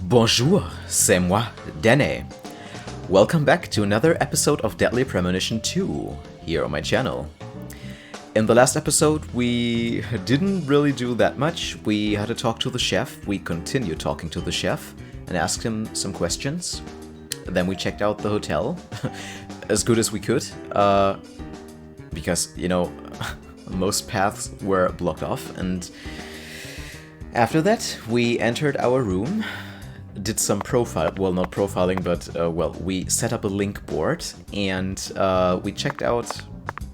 Bonjour, c'est moi, Dene. Welcome back to another episode of Deadly Premonition 2 here on my channel. In the last episode, we didn't really do that much. We had to talk to the chef. We continued talking to the chef and asked him some questions. Then we checked out the hotel as good as we could, because, you know, most paths were blocked off. And after that, we entered our room, did some not profiling, but, we set up a link board, and we checked out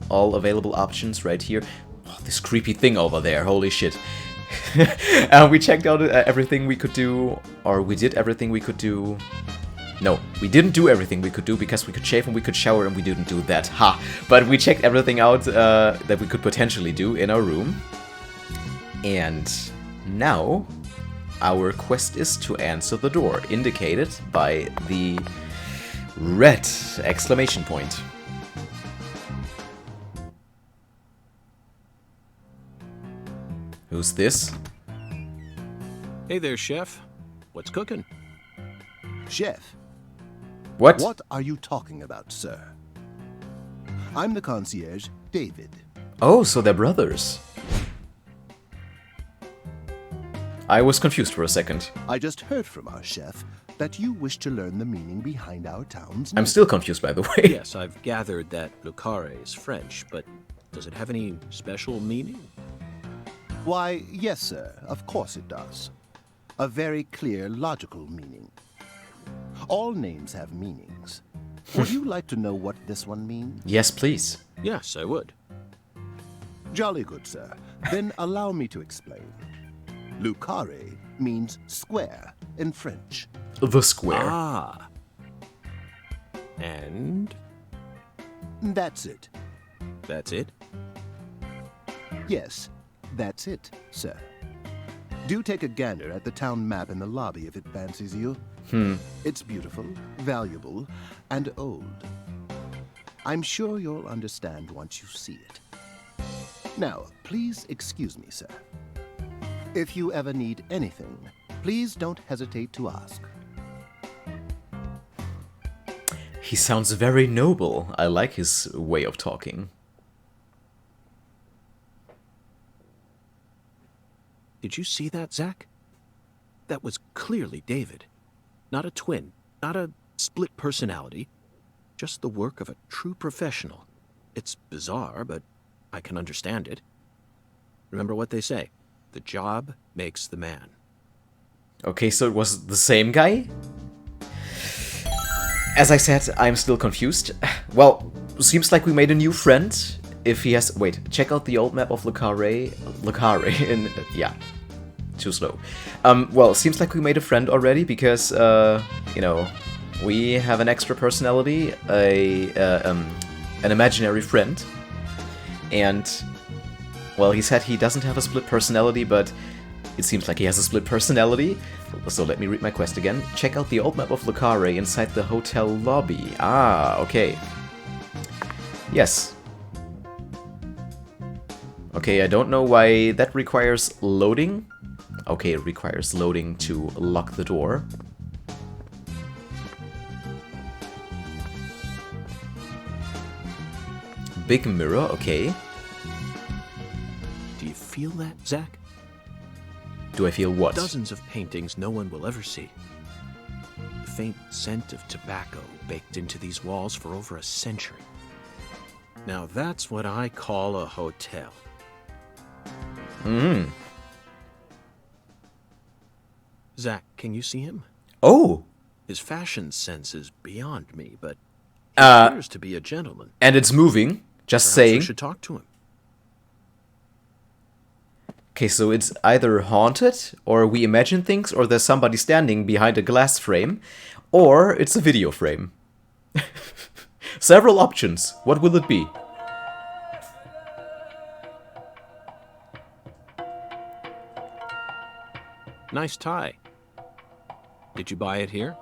all available options right here. Oh, this creepy thing over there, holy shit. We checked out everything we could do, or we did everything we could do. No, we didn't do everything we could do because we could shave and we could shower and we didn't do that. Ha! But we checked everything out that we could potentially do in our room. And now our quest is to answer the door, indicated by the red exclamation point. Who's this? Hey there, Chef. What's cooking? Chef, What? what are you talking about, sir? I'm the concierge, David. Oh, so they're brothers. I was confused for a second. I just heard from our chef that you wish to learn the meaning behind our town's I'm name. still confused, by the way. Yes, I've gathered that Le Carré is French, but does it have any special meaning? Why, yes, sir, of course it does. A very clear, logical meaning. All names have meanings. Would you like to know what this one means? Yes, please. Yes, I would. Jolly good, sir. Then allow me to explain. Le Carré means square in French. The square. Ah. And That's it. that's it? Yes, that's it, sir. Do take a gander at the town map in the lobby if it fancies you. It's beautiful, valuable, and old. I'm sure you'll understand once you see it. Now, please excuse me, sir. If you ever need anything, please don't hesitate to ask. He sounds very noble. I like his way of talking. Did you see that, Zach? That was clearly David. Not a twin, not a split personality. Just the work of a true professional. It's bizarre, but I can understand it. Remember what they say. The job makes the man. Okay, so it was the same guy? As I said, I'm still confused. Well, seems like we made a new friend. If he has... Wait, check out the old map of Le Carré. Le Carré, in... yeah. Too slow. Well, seems like we made a friend already because, you know, we have an extra personality, an imaginary friend. And, well, he said he doesn't have a split personality, but it seems like he has a split personality. So let me read my quest again. Check out the old map of Le Carré inside the hotel lobby. Ah, okay. Yes. Okay, I don't know why that requires loading. Okay, it requires loading to lock the door. Big mirror, okay. Do you feel that, Zach? Do I feel what? Dozens of paintings no one will ever see. The faint scent of tobacco baked into these walls for over a century. Now that's what I call a hotel. Hmm. Zach, can you see him? Oh! His fashion sense is beyond me, but he Uh, appears to be a gentleman. And it's moving. Just Perhaps we saying. should talk to him. Okay, so it's either haunted, or we imagine things, or there's somebody standing behind a glass frame, or it's a video frame. Several options. What will it be? Nice tie. Did you buy it here?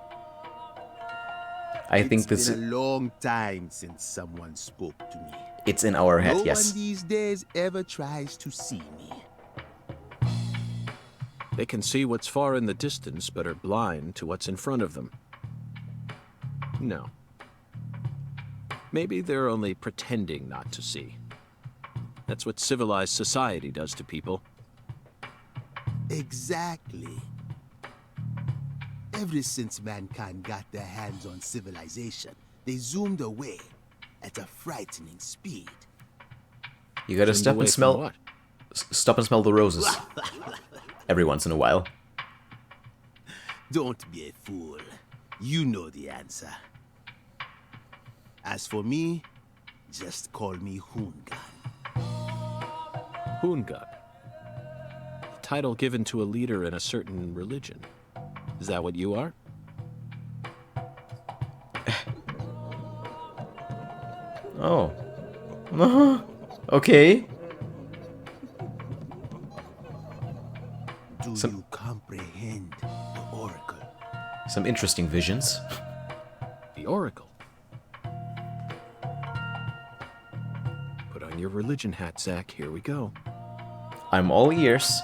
I think It's this... been a long time since someone spoke to me. It's in our head, No yes. one these days ever tries to see me. They can see what's far in the distance, but are blind to what's in front of them. No. Maybe they're only pretending not to see. That's what civilized society does to people. Exactly. Ever since mankind got their hands on civilization, they zoomed away at a frightening speed. You gotta Zoomed stop away and from smell. what? Stop and smell the roses. Every once in a while. Don't be a fool. You know the answer. As for me, just call me Houngan. Houngan. A title given to a leader in a certain religion. Is that what you are? Oh. Okay. Do you comprehend the oracle? Some interesting visions. The Oracle. Put on your religion hat, Zach. Here we go. I'm all ears.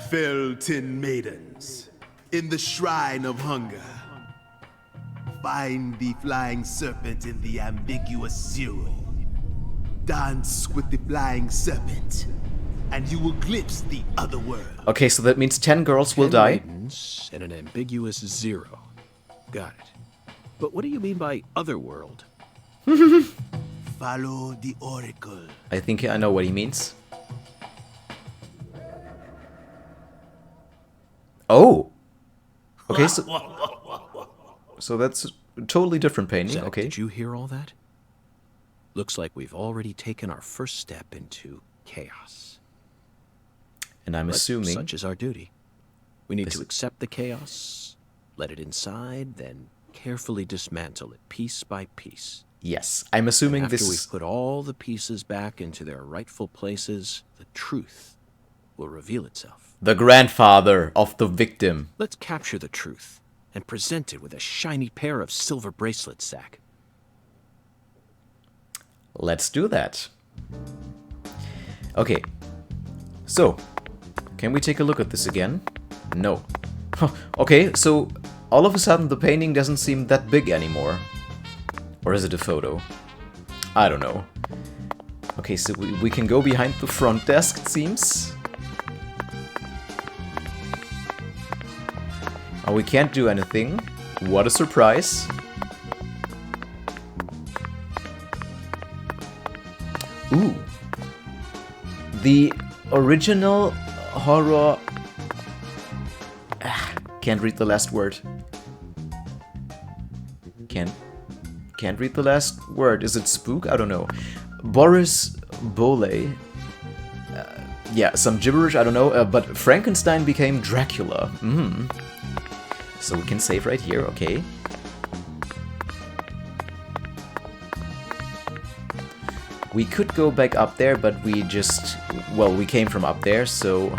Felton maidens, in the shrine of hunger, find the flying serpent in the ambiguous zero. Dance with the flying serpent, and you will glimpse the otherworld. Okay, so that means 10 girls will 10 die. maidens and an ambiguous zero. Got it. But what do you mean by otherworld? Follow the oracle. I think I know what he means. Oh! Okay, so that's a totally different painting, Zach, okay. did you hear all that? Looks like we've already taken our first step into chaos. And I'm But assuming... such is our duty. We need This- to accept the chaos, let it inside, then carefully dismantle it piece by piece. Yes, I'm assuming After this... we've put all the pieces back into their rightful places, the truth will reveal itself. The grandfather of the victim. Let's capture the truth and present it with a shiny pair of silver bracelets, Zach. Let's do that. Okay. So, can we take a look at this again? No. Okay, so all of a sudden the painting doesn't seem that big anymore. Or is it a photo? I don't know. Okay, so we can go behind the front desk, it seems. Oh, we can't do anything. What a surprise. Ooh. The original horror... Can't read the last word. Can't read the last word. Is it spook? I don't know. Boris Bole. Yeah, some gibberish, I don't know. But Frankenstein became Dracula. So we can save right here, okay. We could go back up there, but we just... Well, we came from up there, so...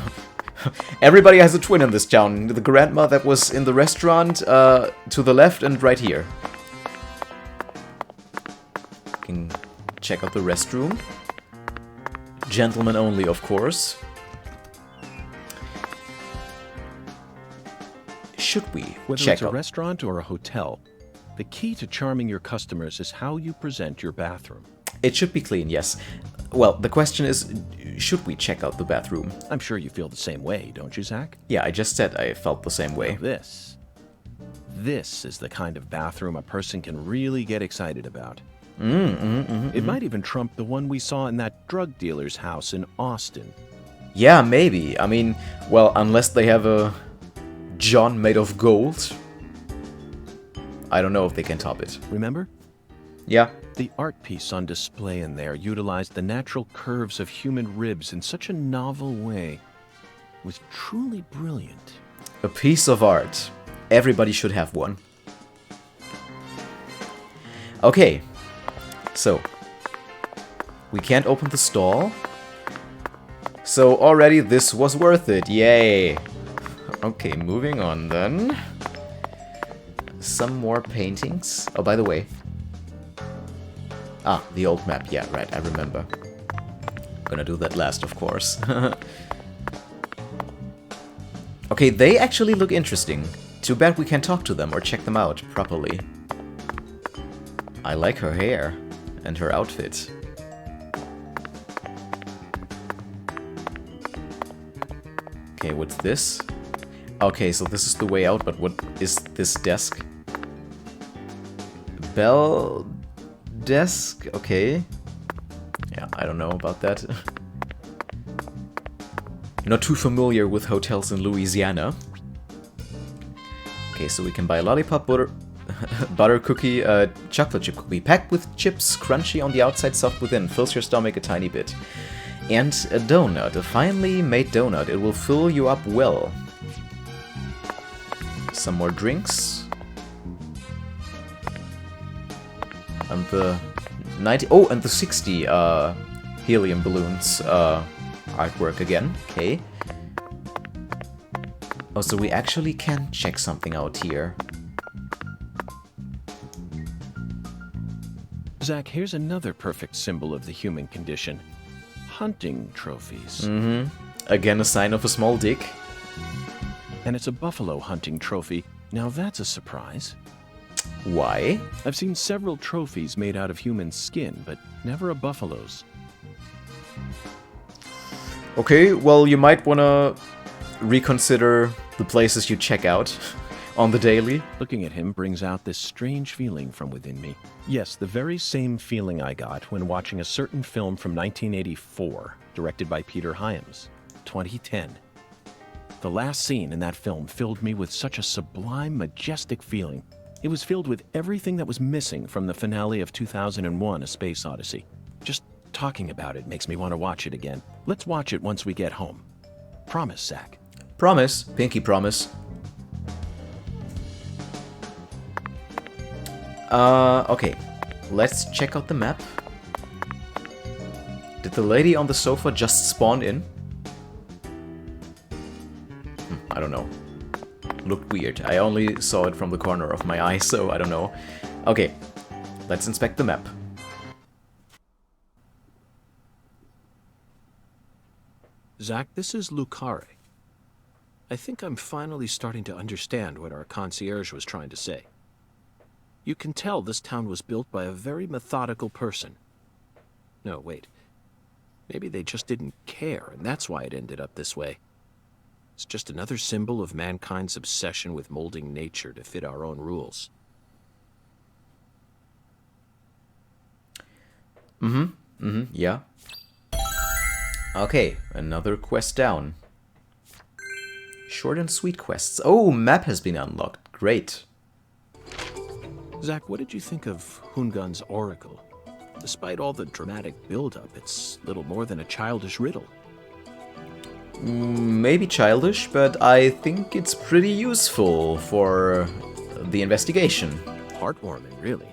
Everybody has a twin in this town. The grandma that was in the restaurant, to the left and right here. Can check out the restroom. Gentlemen only, of course. Should we Whether check it's a out... restaurant or a hotel, the key to charming your customers is how you present your bathroom. It should be clean, yes. Well, the question is, should we check out the bathroom? I'm sure you feel the same way, don't you, Zach? Yeah, I just said I felt the same way. This is the kind of bathroom a person can really get excited about. It might even trump the one we saw in that drug dealer's house in Austin. Yeah, maybe. I mean, well, unless they have a John made of gold. I don't know if they can top it. Remember? Yeah. The art piece on display in there utilized the natural curves of human ribs in such a novel way. It was truly brilliant. A piece of art. Everybody should have one. Okay. So. We can't open the stall. So already this was worth it. Yay. Okay, moving on then. Some more paintings. Oh, by the way. Ah, the old map. Yeah, right, I remember. Gonna do that last, of course. Okay, Okay, they actually look interesting. Too bad we can't talk to them or check them out properly. I like her hair and her outfit. Okay, what's this? Okay, so this is the way out, but what is this desk? Bell desk? Okay. Yeah, I don't know about that. Not too familiar with hotels in Louisiana. Okay, so we can buy a lollipop, butter cookie, chocolate chip cookie, packed with chips, crunchy on the outside, soft within, fills your stomach a tiny bit. And a donut, a finely made donut. It will fill you up well. Some more drinks. And the 90... Oh, and the 60 helium balloons artwork again. Okay. Oh, so we actually can check something out here. Zach, here's another perfect symbol of the human condition. Hunting trophies. Mm-hmm. Again, a sign of a small dick. And it's a buffalo hunting trophy. Now that's a surprise. Why? I've seen several trophies made out of human skin, but never a buffalo's. Okay, well, you might want to reconsider the places you check out on the daily. Looking at him brings out this strange feeling from within me. Yes, the very same feeling I got when watching a certain film from 1984, directed by Peter Hyams, 2010. The last scene in that film filled me with such a sublime, majestic feeling. It was filled with everything that was missing from the finale of 2001: A Space Odyssey. Just talking about it makes me want to watch it again. Let's watch it once we get home. Promise, Zach. Promise. Pinky promise. Okay. Let's check out the map. Did the lady on the sofa just spawn in? I don't know. Looked weird. I only saw it from the corner of my eye, so I don't know. Okay. Let's inspect the map. Zach, this is Carré. I think I'm finally starting to understand what our concierge was trying to say. You can tell this town was built by a very methodical person. No, wait. Maybe they just didn't care, and that's why it ended up this way. It's just another symbol of mankind's obsession with molding nature to fit our own rules. Yeah. Okay, another quest down. Short and sweet quests. Oh, map has been unlocked. Great. Zach, what did you think of Houngan's oracle? Despite all the dramatic build-up, it's little more than a childish riddle. Maybe childish, but I think it's pretty useful for the investigation. Heartwarming, really.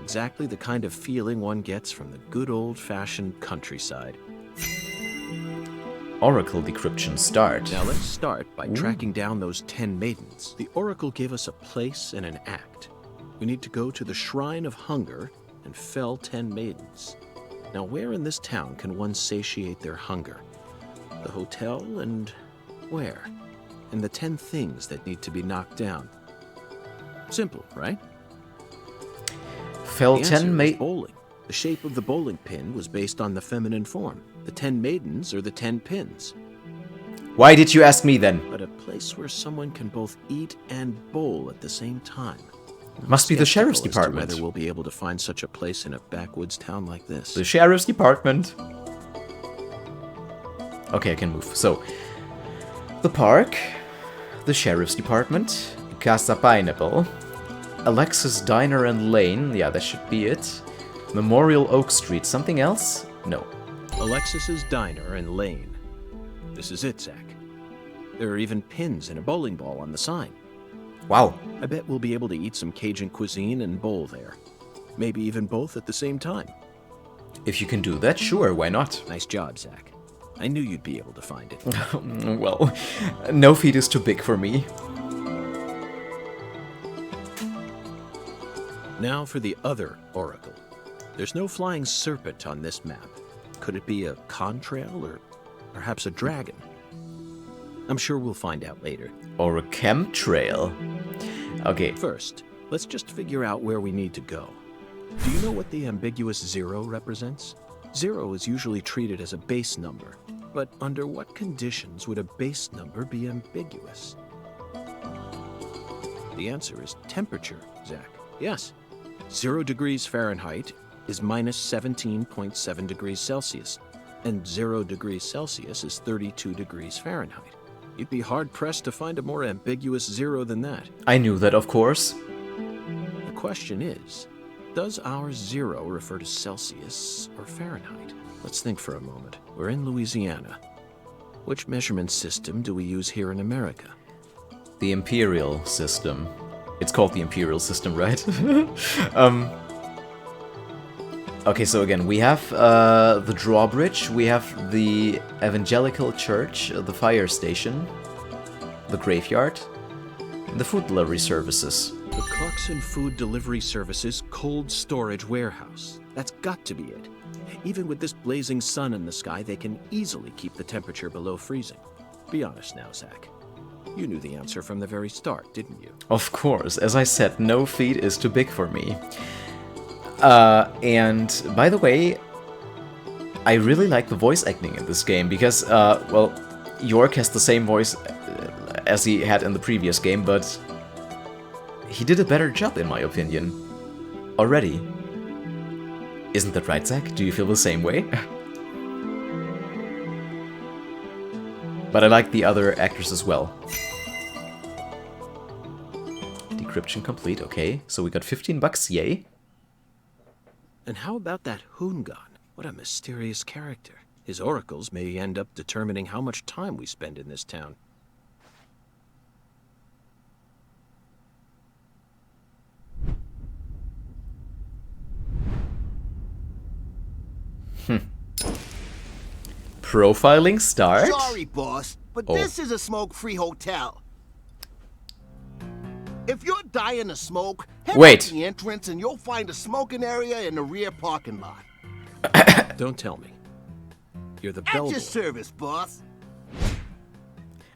Exactly the kind of feeling one gets from the good old-fashioned countryside. Oracle decryption start. Now let's start by tracking down those 10 maidens. The oracle gave us a place and an act. We need to go to the Shrine of Hunger and fell 10 maidens. Now where in this town can one satiate their hunger? The hotel and where? And the 10 things that need to be knocked down. Simple, right? Fell The 10 answer is maidens. bowling. The shape of the bowling pin was based on the feminine form. The 10 maidens are the 10 pins. Why did you ask me then? But a place where someone can both eat and bowl at the same time. Must be the sheriff's Skeptical as to department. whether we'll be able to find such a place in a backwoods town like this. The sheriff's department. Okay, I can move. So, the park, the sheriff's department, Casa Pineapple, Alexis Diner and Lane. Yeah, that should be it. Memorial Oak Street. Something else? No. Alexis's Diner and Lane. This is it, Zach. There are even pins and a bowling ball on the sign. Wow. I bet we'll be able to eat some Cajun cuisine and bowl there. Maybe even both at the same time. If you can do that, sure, why not? Nice job, Zach. I knew you'd be able to find it. Well, no feat is too big for me. Now for the other oracle. There's no flying serpent on this map. Could it be a contrail or perhaps a dragon? I'm sure we'll find out later. Or a chemtrail. Okay. First, let's just figure out where we need to go. Do you know what the ambiguous 0 represents? 0 is usually treated as a base number, but under what conditions would a base number be ambiguous? The answer is temperature, Zach. Yes. 0 degrees Fahrenheit is minus 17.7 degrees Celsius, and 0 degrees Celsius is 32 degrees Fahrenheit. You'd be hard-pressed to find a more ambiguous 0 than that. I knew that, of course. The question is, does our 0 refer to Celsius or Fahrenheit? Let's think for a moment. We're in Louisiana. Which measurement system do we use here in America? The imperial system. It's called the imperial system, right? Okay, so again, we have the drawbridge, we have the evangelical church, the fire station, the graveyard, and the food delivery services. The Clarkson Food Delivery Services cold storage warehouse. That's got to be it. Even with this blazing sun in the sky, they can easily keep the temperature below freezing. Be honest now, Zach. You knew the answer from the very start, didn't you? Of course. As I said, no feat is too big for me. And by the way, I really like the voice acting in this game because, well, York has the same voice as he had in the previous game, but he did a better job, in my opinion. Already. Isn't that right, Zach? Do you feel the same way? But I like the other actors as well. Decryption complete, okay. So we got 15 bucks, yay. And how about that Houngan? What a mysterious character. His oracles may end up determining how much time we spend in this town. Profiling start? Sorry, boss, but this is a smoke-free hotel. If you're dying to smoke, head out to the entrance and you'll find a smoking area in the rear parking lot. Don't tell me. You're the Bellboy. At your service, boss.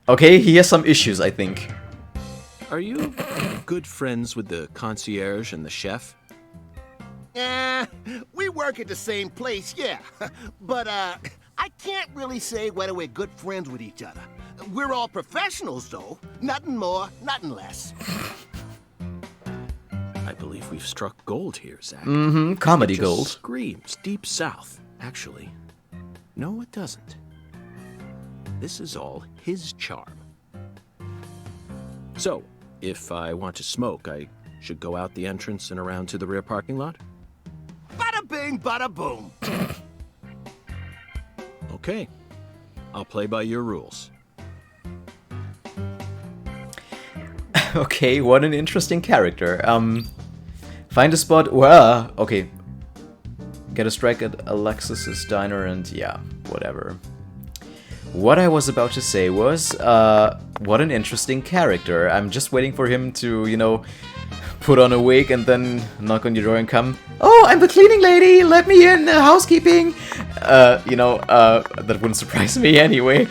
Okay, he has some issues, I think. Are you good friends with the concierge and the chef? We work at the same place, yeah. But, I can't really say whether we're good friends with each other. We're all professionals, though. Nothing more, nothing less. I believe we've struck gold here, Zach. Mm-hmm, comedy it just gold. Screams deep south, actually. No, it doesn't. This is all his charm. So, if I want to smoke, I should go out the entrance and around to the rear parking lot? Bada bing, bada boom. Okay. I'll play by your rules. Okay, what an interesting character. Find a spot. Well, okay. Get a strike at Alexis's diner and yeah, whatever. What I was about to say was, what an interesting character. I'm just waiting for him to, you know, put on a wig and then knock on your door and come, "Oh, I'm the cleaning lady, let me in, housekeeping." You know, that wouldn't surprise me anyway.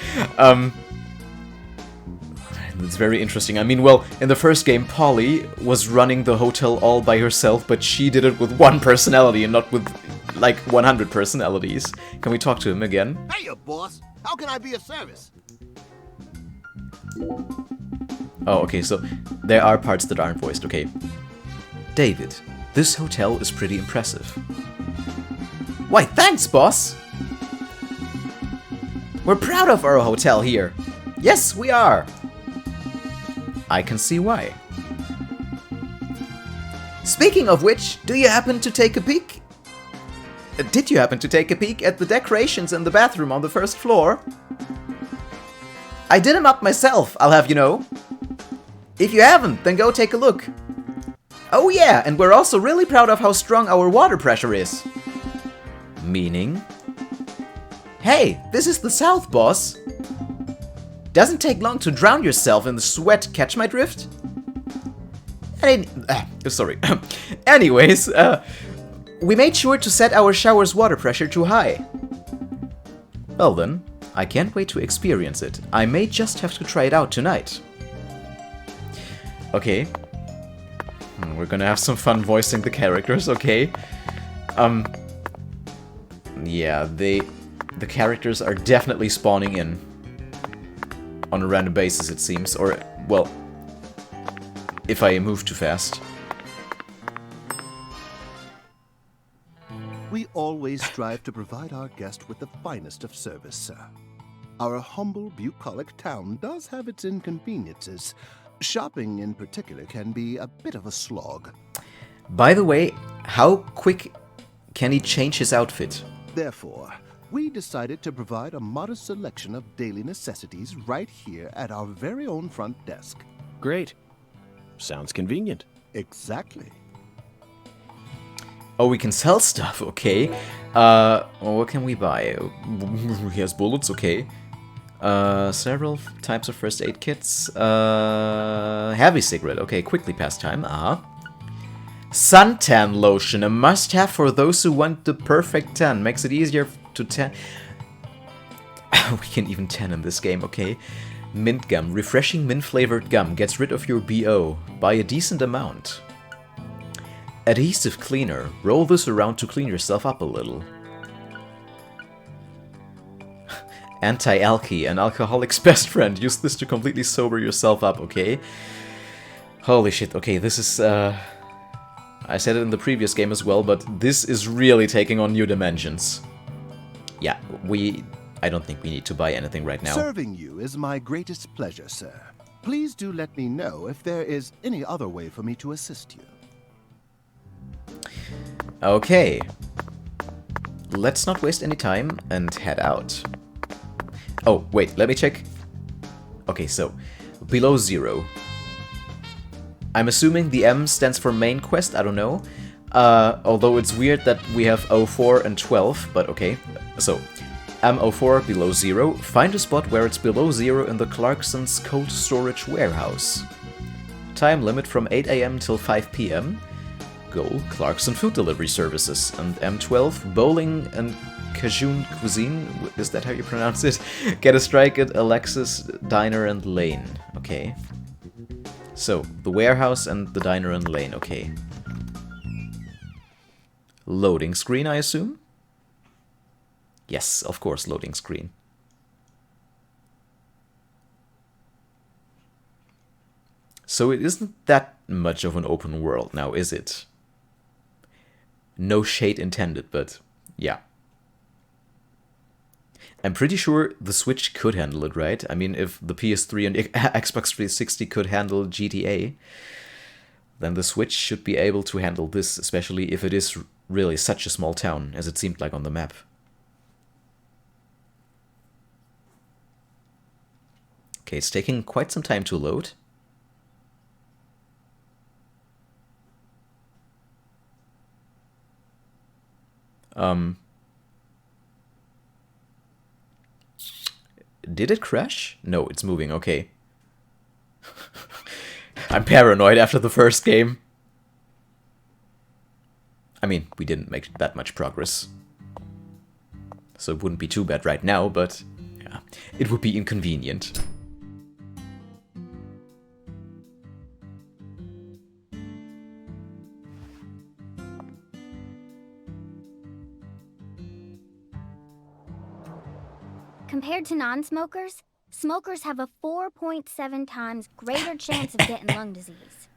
It's very interesting. I mean, well, in the first game, Polly was running the hotel all by herself, but she did it with one personality and not with, like, 100 personalities. Can we talk to him again? Hey, boss. How can I be of service? Oh, okay, so there are parts that aren't voiced, okay. David, this hotel is pretty impressive. Why, thanks, boss! We're proud of our hotel here. Yes, we are. I can see why. Speaking of which, do you happen to take a peek? Did you happen to take a peek at the decorations in the bathroom on the first floor? I did them up myself, I'll have you know. If you haven't, then go take a look. Oh yeah, and we're also really proud of how strong our water pressure is. Meaning? Hey, this is the South, boss. Doesn't take long to drown yourself in the sweat, catch my drift? Sorry. Anyways, we made sure to set our shower's water pressure too high. Well then, I can't wait to experience it. I may just have to try it out tonight. Okay. We're gonna have some fun voicing the characters, okay. Yeah, the characters are definitely spawning in. On a random basis, it seems. Or, well, if I move too fast. We always strive to provide our guest with the finest of service, sir. Our humble, bucolic town does have its inconveniences. Shopping, in particular, can be a bit of a slog. By the way, how quick can he change his outfit? Therefore, we decided to provide a modest selection of daily necessities right here at our very own front desk. Great. Sounds convenient. Exactly. Oh, we can sell stuff, okay. Well, what can we buy? He has bullets, okay. Several types of first aid kits. Heavy cigarette, okay, quickly past time, Suntan lotion, a must-have for those who want the perfect tan. Makes it easier to tan. We can even tan in this game, okay. Mint gum, refreshing mint-flavored gum. Gets rid of your BO by a decent amount. Adhesive cleaner. Roll this around to clean yourself up a little. Anti-alky, an alcoholic's best friend. Use this to completely sober yourself up, okay? Holy shit, okay, this is, I said it in the previous game as well, but this is really taking on new dimensions. Yeah, I don't think we need to buy anything right now. Serving you is my greatest pleasure, sir. Please do let me know if there is any other way for me to assist you. Okay. Let's not waste any time and head out. Oh, wait, let me check. Okay, so, below 0. I'm assuming the M stands for main quest, I don't know. Although it's weird that we have 04 and 12, but okay. So, M04 below 0. Find a spot where it's below 0 in the Clarkson's cold storage warehouse. Time limit from 8 AM till 5 PM. Goal, Clarkson food delivery services. And M12, bowling and Cajun cuisine. Is that how you pronounce it? Get a strike at Alexis Diner and Lane. Okay. So, the warehouse and the diner and lane, okay. Loading screen, I assume? Yes, of course, loading screen. So it isn't that much of an open world now, is it? No shade intended, but yeah. I'm pretty sure the Switch could handle it, right? I mean, if the PS3 and Xbox 360 could handle GTA, then the Switch should be able to handle this, especially if it is really such a small town, as it seemed like on the map. Okay, it's taking quite some time to load. Did it crash? No, it's moving, okay. I'm paranoid after the first game. I mean, we didn't make that much progress. So it wouldn't be too bad right now, but yeah, it would be inconvenient. Compared to non-smokers, smokers have a 4.7 times greater chance of getting lung disease.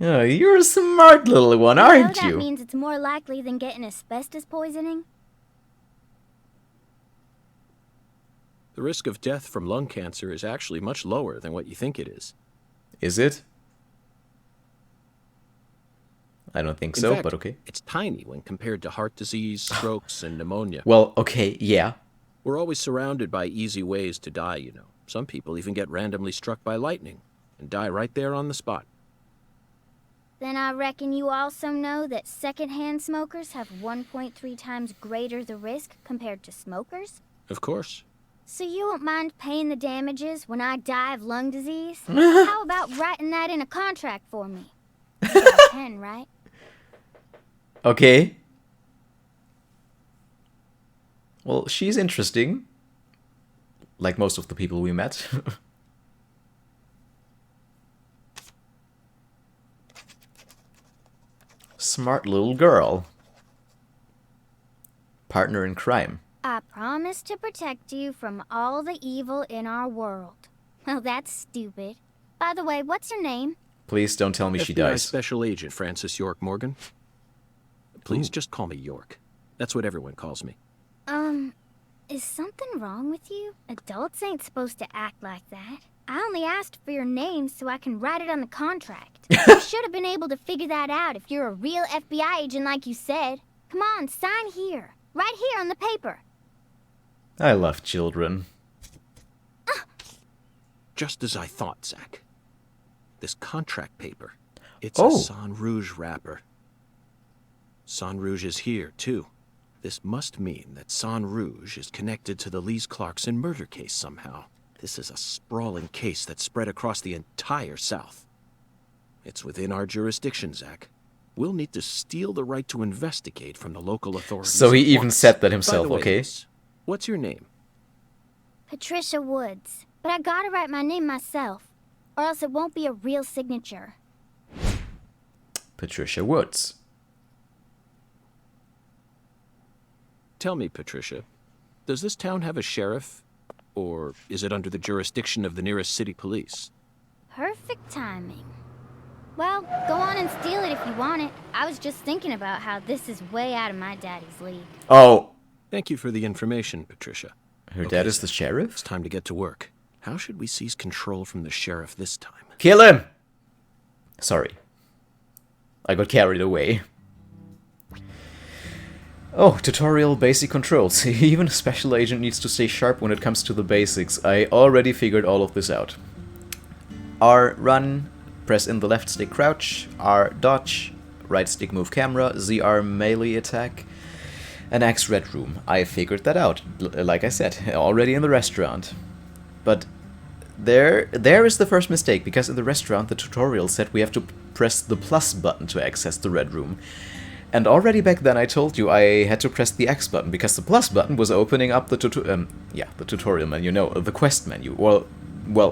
Oh, you're a smart little one, aren't That you? means it's more likely than getting asbestos poisoning? The risk of death from lung cancer is actually much lower than what you think it is. Is it? I don't think In so, fact, but okay. It's tiny when compared to heart disease, strokes, and pneumonia. Well, okay, yeah. We're always surrounded by easy ways to die, you know. Some people even get randomly struck by lightning and die right there on the spot. Then I reckon you also know that secondhand smokers have 1.3 times greater the risk compared to smokers? Of course. So you won't mind paying the damages when I die of lung disease? How about writing that in a contract for me? You got a pen, right? Okay. Well, she's interesting. Like most of the people we met. Smart little girl. Partner in crime. I promise to protect you from all the evil in our world. Well, that's stupid. By the way, what's your name? Please don't tell me she FBI dies. Special Agent Francis York Morgan. Please just call me York. That's what everyone calls me. Is something wrong with you? Adults ain't supposed to act like that. I only asked for your name so I can write it on the contract. You should have been able to figure that out if you're a real FBI agent like you said. Come on, sign here. Right here on the paper. I love children. Just as I thought, Zach. This contract paper. It's Oh. a Sang Rouge wrapper. Sang Rouge is here, too. This must mean that Sang Rouge is connected to the Lise Clarkson murder case somehow. This is a sprawling case that's spread across the entire South. It's within our jurisdiction, Zach. We'll need to steal the right to investigate from the local authorities. So he at even once. said that By himself, the way, okay? Liz, what's your name? Patricia Woods. But I gotta write my name myself, or else it won't be a real signature. Patricia Woods. Tell me, Patricia, does this town have a sheriff? Or is it under the jurisdiction of the nearest city police? Perfect timing. Well, go on and steal it if you want it. I was just thinking about how this is way out of my daddy's league. Oh, Thank you for the information, Patricia. her Okay, dad is the sheriff? It's time to get to work. How should we seize control from the sheriff this time? Kill him! Sorry. I got carried away. Oh, tutorial basic controls. Even a special agent needs to stay sharp when it comes to the basics. I already figured all of this out. R, run. Press in the left stick crouch. R, dodge. Right stick move camera. ZR melee attack. And X red room. I figured that out. Like I said, already in the restaurant. But there is the first mistake, because in the restaurant the tutorial said we have to press the plus button to access the red room. And already back then I told you I had to press the X button, because the plus button was opening up the the tutorial menu, no, the quest menu. Well,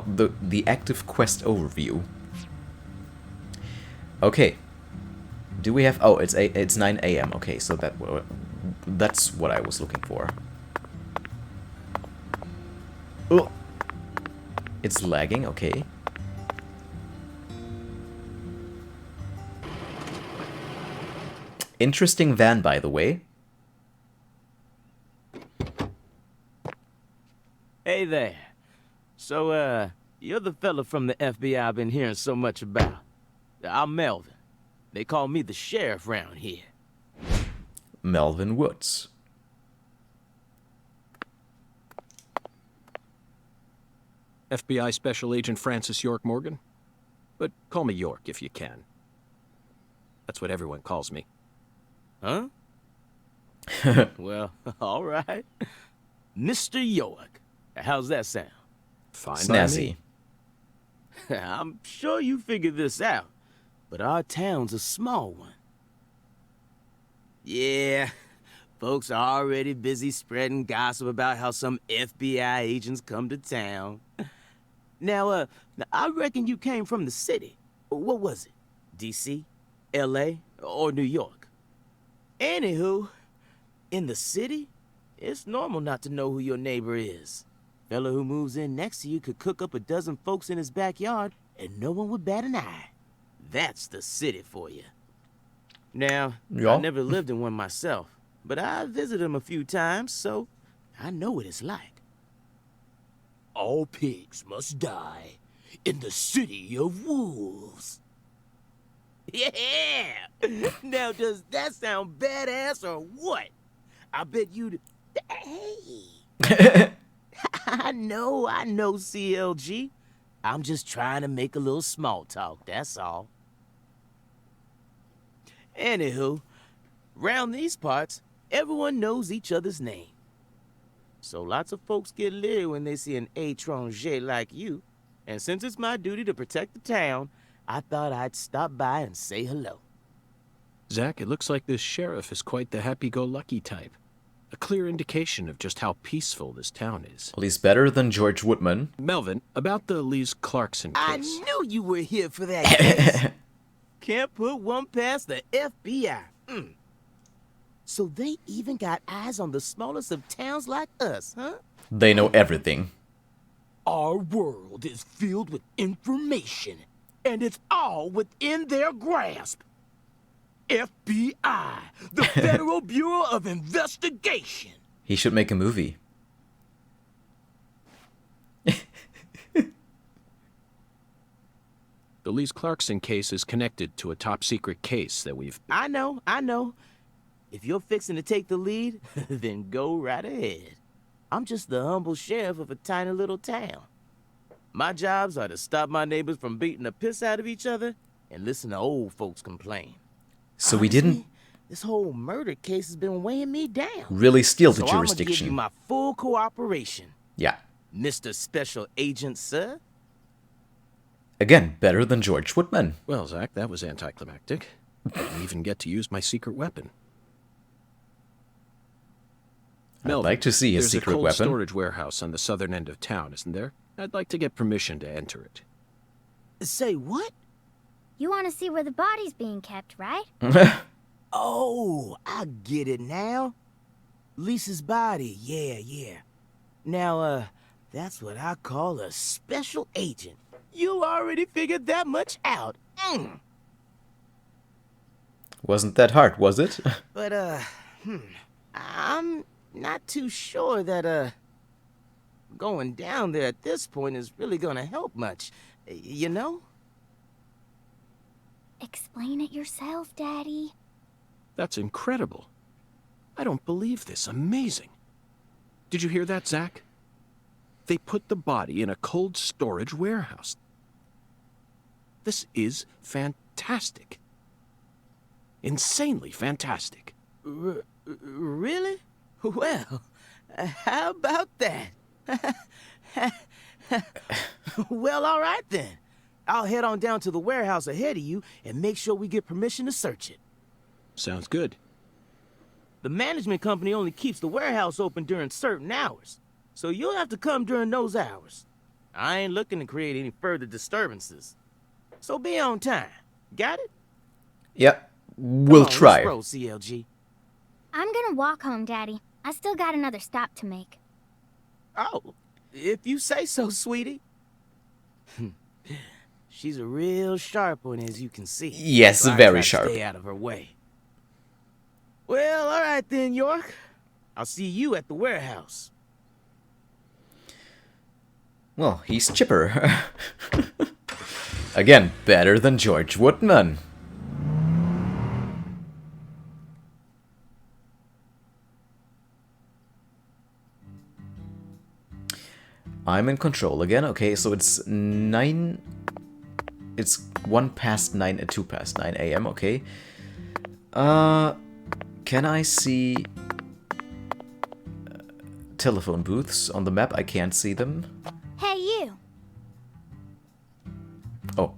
the active quest overview. Okay. Do we have... Oh, it's 9 AM. Okay, so that's what I was looking for. Oh. It's lagging, okay. Interesting van, by the way. Hey there. So, you're the fella from the FBI I've been hearing so much about. I'm Melvin. They call me the sheriff round here. Melvin Woods. FBI Special Agent Francis York Morgan? But call me York if you can. That's what everyone calls me. Huh? Well, all right. Mr. York. How's that sound? Fine by Snazzy. me. I'm sure you figured this out, but our town's a small one. Yeah, folks are already busy spreading gossip about how some FBI agents come to town. Now, I reckon you came from the city. What was it? D.C., L.A., or New York? Anywho, in the city, it's normal not to know who your neighbor is. Fella who moves in next to you could cook up a dozen folks in his backyard and no one would bat an eye. That's the city for you. Now, Yeah. I never lived in one myself, but I visited them a few times, so I know what it's like. All pigs must die in the city of wolves. Yeah! Now, does that sound badass or what? I bet you'd... Hey! I know, CLG. I'm just trying to make a little small talk, that's all. Anywho, round these parts, everyone knows each other's name. So lots of folks get leery when they see an étranger like you. And since it's my duty to protect the town, I thought I'd stop by and say hello. Zach, it looks like this sheriff is quite the happy-go-lucky type. A clear indication of just how peaceful this town is. Well, he's better than George Woodman. Melvin, about the Lise Clarkson case. I knew you were here for that case. Can't put one past the FBI. So they even got eyes on the smallest of towns like us, huh? They know everything. Our world is filled with information, and it's all within their grasp. FBI, the Federal Bureau of Investigation. He should make a movie. The Lise Clarkson case is connected to a top-secret case that we've... I know. If you're fixing to take the lead, then go right ahead. I'm just the humble sheriff of a tiny little town. My jobs are to stop my neighbors from beating the piss out of each other and listen to old folks complain. So Honestly, we didn't this whole murder case has been weighing me down. really steal the So jurisdiction. I'm gonna give you my full cooperation, Yeah. Mr. Special Agent, sir. Again, better than George Woodman. Well, Zach, that was anticlimactic. I didn't even get to use my secret weapon. I'd like to see his secret There's a cold weapon. storage warehouse on the southern end of town, isn't there? I'd like to get permission to enter it. Say what? You want to see where the body's being kept, right? Oh, I get it now. Lisa's body, yeah. Now, that's what I call a special agent. You already figured that much out. Wasn't that hard, was it? But, I'm not too sure that, going down there at this point is really gonna help much. You know? Explain it yourself, Daddy. That's incredible. I don't believe this. Amazing. Did you hear that, Zach? They put the body in a cold storage warehouse. This is fantastic. Insanely fantastic. Really? Well, how about that? Well, all right then. I'll head on down to the warehouse ahead of you and make sure we get permission to search it. Sounds good. The management company only keeps the warehouse open during certain hours, so you'll have to come during those hours. I ain't looking to create any further disturbances. So be on time. Got it? Yep. We'll Come on, try. Let's roll, CLG. I'm gonna walk home, Daddy. I still got another stop to make. Oh, if you say so, sweetie. She's a real sharp one, as you can see. Yes, So I very try to sharp. Stay out of her way. Well, all right then, York. I'll see you at the warehouse. Well, he's chipper. Again, better than George Woodman. I'm in control again. Okay, so it's 9... It's 1 past 9 and 2 past 9 a.m., okay. Can I see... telephone booths on the map? I can't see them. Hey, you. Oh.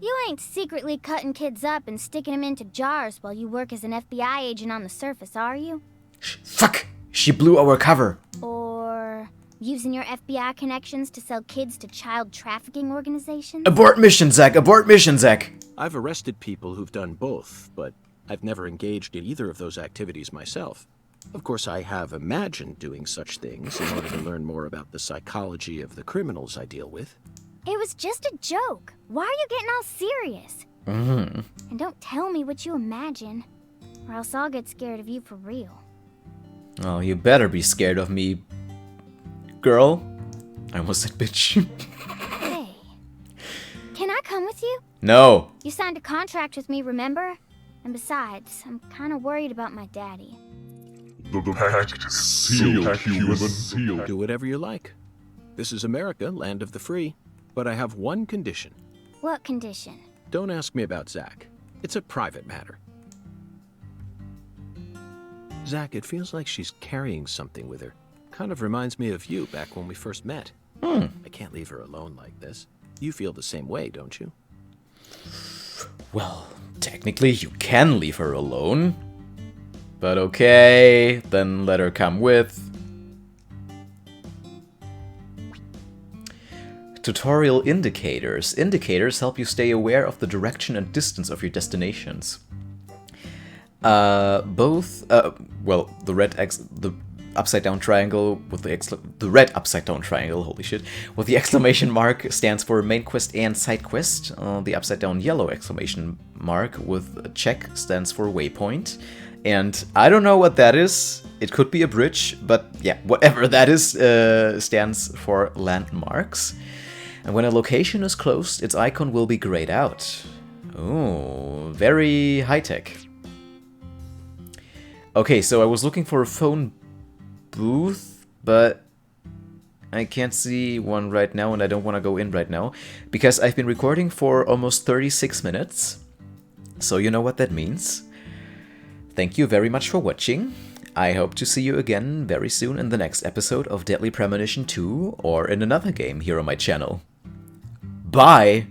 You ain't secretly cutting kids up and sticking them into jars while you work as an FBI agent on the surface, are you? Fuck! She blew our cover! Or using your FBI connections to sell kids to child trafficking organizations? Abort mission, Zach! Abort mission, Zach! I've arrested people who've done both, but I've never engaged in either of those activities myself. Of course, I have imagined doing such things in order to learn more about the psychology of the criminals I deal with. It was just a joke. Why are you getting all serious? And don't tell me what you imagine, or else I'll get scared of you for real. Oh, you better be scared of me, girl. I almost said bitch. Hey, can I come with you? No. You signed a contract with me, remember? And besides, I'm kind of worried about my daddy. The pact is sealed, human. Do whatever you like. This is America, land of the free. But I have one condition. What condition? Don't ask me about Zach. It's a private matter. Zach, it feels like she's carrying something with her. Kind of reminds me of you back when we first met. I can't leave her alone like this. You feel the same way, don't you? Well, technically you can leave her alone. But okay, then let her come with. Tutorial indicators. Indicators help you stay aware of the direction and distance of your destinations. Well, the upside down triangle with the red upside down triangle, holy shit, with the exclamation mark stands for main quest and side quest. The upside down yellow exclamation mark with a check stands for waypoint. And I don't know what that is. It could be a bridge, but yeah, whatever that is stands for landmarks. And when a location is closed, its icon will be grayed out. Oh, very high-tech. Okay, so I was looking for a phone booth, but I can't see one right now, and I don't want to go in right now, because I've been recording for almost 36 minutes. So you know what that means. Thank you very much for watching. I hope to see you again very soon in the next episode of Deadly Premonition 2, or in another game here on my channel. Bye!